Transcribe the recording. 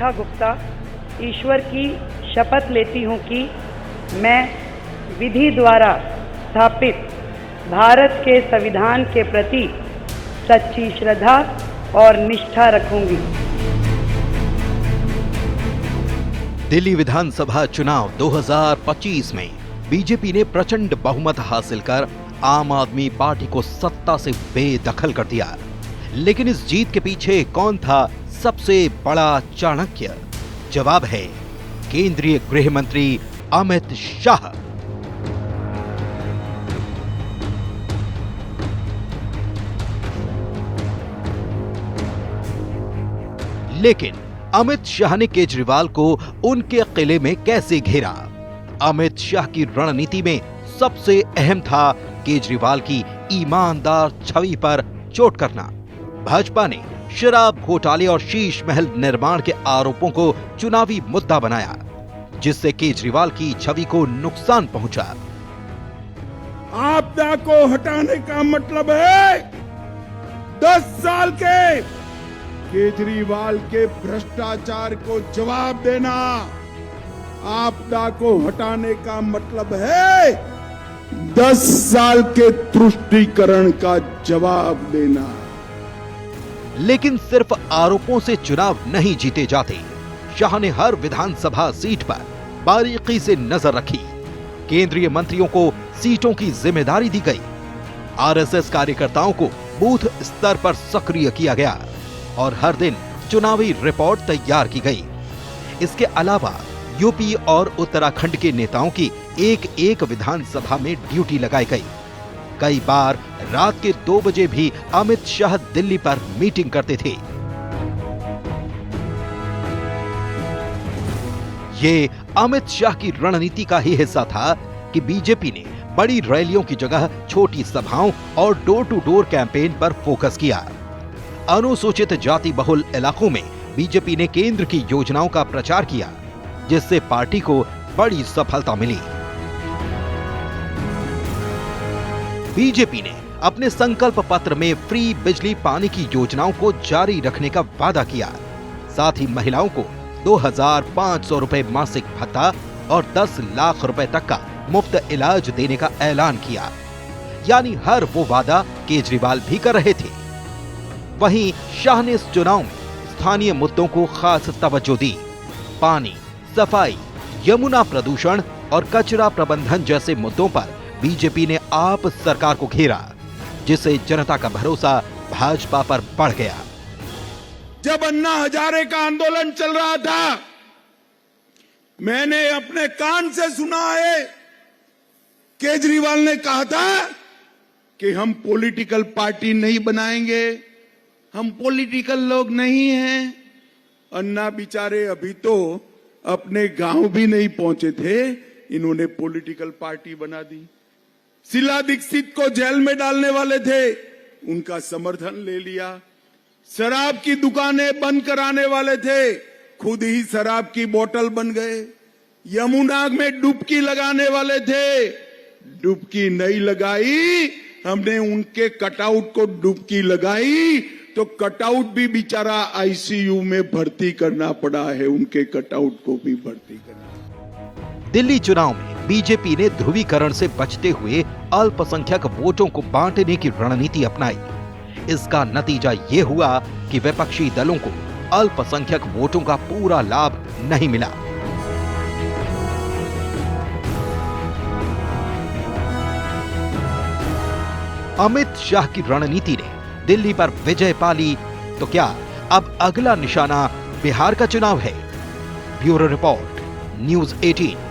रेखा गुप्ता ईश्वर की शपथ लेती हूँ कि मैं विधि द्वारा स्थापित भारत के संविधान के प्रति सच्ची श्रद्धा और निष्ठा रखूंगी। दिल्ली विधानसभा चुनाव 2025 में बीजेपी ने प्रचंड बहुमत हासिल कर आम आदमी पार्टी को सत्ता से बेदखल कर दिया। लेकिन इस जीत के पीछे कौन था सबसे बड़ा चाणक्य? जवाब है केंद्रीय गृह मंत्री अमित शाह। लेकिन अमित शाह ने केजरीवाल को उनके किले में कैसे घेरा? अमित शाह की रणनीति में सबसे अहम था केजरीवाल की ईमानदार छवि पर चोट करना। भाजपा ने शराब घोटाले और शीश महल निर्माण के आरोपों को चुनावी मुद्दा बनाया, जिससे केजरीवाल की छवि को नुकसान पहुंचा। आपदा को हटाने का मतलब है 10 साल के केजरीवाल के भ्रष्टाचार को जवाब देना। आपदा को हटाने का मतलब है 10 साल के तुष्टीकरण का जवाब देना। लेकिन सिर्फ आरोपों से चुनाव नहीं जीते जाते। शाह ने हर विधानसभा सीट पर बारीकी से नजर रखी। केंद्रीय मंत्रियों को सीटों की जिम्मेदारी दी गई। आरएसएस कार्यकर्ताओं को बूथ स्तर पर सक्रिय किया गया और हर दिन चुनावी रिपोर्ट तैयार की गई। इसके अलावा यूपी और उत्तराखंड के नेताओं की एक विधानसभा में ड्यूटी लगाई गई। कई बार रात के 2 बजे भी अमित शाह दिल्ली पर मीटिंग करते थे। ये अमित शाह की रणनीति का ही हिस्सा था कि बीजेपी ने बड़ी रैलियों की जगह छोटी सभाओं और डोर टू डोर कैंपेन पर फोकस किया। अनुसूचित जाति बहुल इलाकों में बीजेपी ने केंद्र की योजनाओं का प्रचार किया, जिससे पार्टी को बड़ी सफलता मिली। बीजेपी ने अपने संकल्प पत्र में फ्री बिजली पानी की योजनाओं को जारी रखने का वादा किया। साथ ही महिलाओं को 2,500 रुपए मासिक भत्ता और 10 लाख रुपए तक का मुफ्त इलाज देने का ऐलान किया। यानी हर वो वादा केजरीवाल भी कर रहे थे। वहीं शाह ने इस चुनाव में स्थानीय मुद्दों को खास तवज्जो दी। पानी, सफाई, यमुना प्रदूषण और कचरा प्रबंधन जैसे मुद्दों पर बीजेपी ने आप सरकार को घेरा, जिससे जनता का भरोसा भाजपा पर बढ़ गया। जब अन्ना हजारे का आंदोलन चल रहा था, मैंने अपने कान से सुना है केजरीवाल ने कहा था कि हम पॉलिटिकल पार्टी नहीं बनाएंगे, हम पॉलिटिकल लोग नहीं हैं। अन्ना बेचारे अभी तो अपने गांव भी नहीं पहुंचे थे, इन्होंने पॉलिटिकल पार्टी बना दी। शीला दीक्षित को जेल में डालने वाले थे, उनका समर्थन ले लिया। शराब की दुकानें बंद कराने वाले थे, खुद ही शराब की बोतल बन गए। यमुना में डुबकी लगाने वाले थे, डुबकी नहीं लगाई, हमने उनके कटआउट को डुबकी लगाई तो कटआउट भी बेचारा आईसीयू में भर्ती करना पड़ा है, उनके कटआउट को भी भर्ती करना। दिल्ली चुनाव में बीजेपी ने ध्रुवीकरण से बचते हुए अल्पसंख्यक वोटों को बांटने की रणनीति अपनाई। इसका नतीजा ये हुआ कि विपक्षी दलों को अल्पसंख्यक वोटों का पूरा लाभ नहीं मिला। अमित शाह की रणनीति ने दिल्ली पर विजय पाली, तो क्या अब अगला निशाना बिहार का चुनाव है? Bureau report, news 18।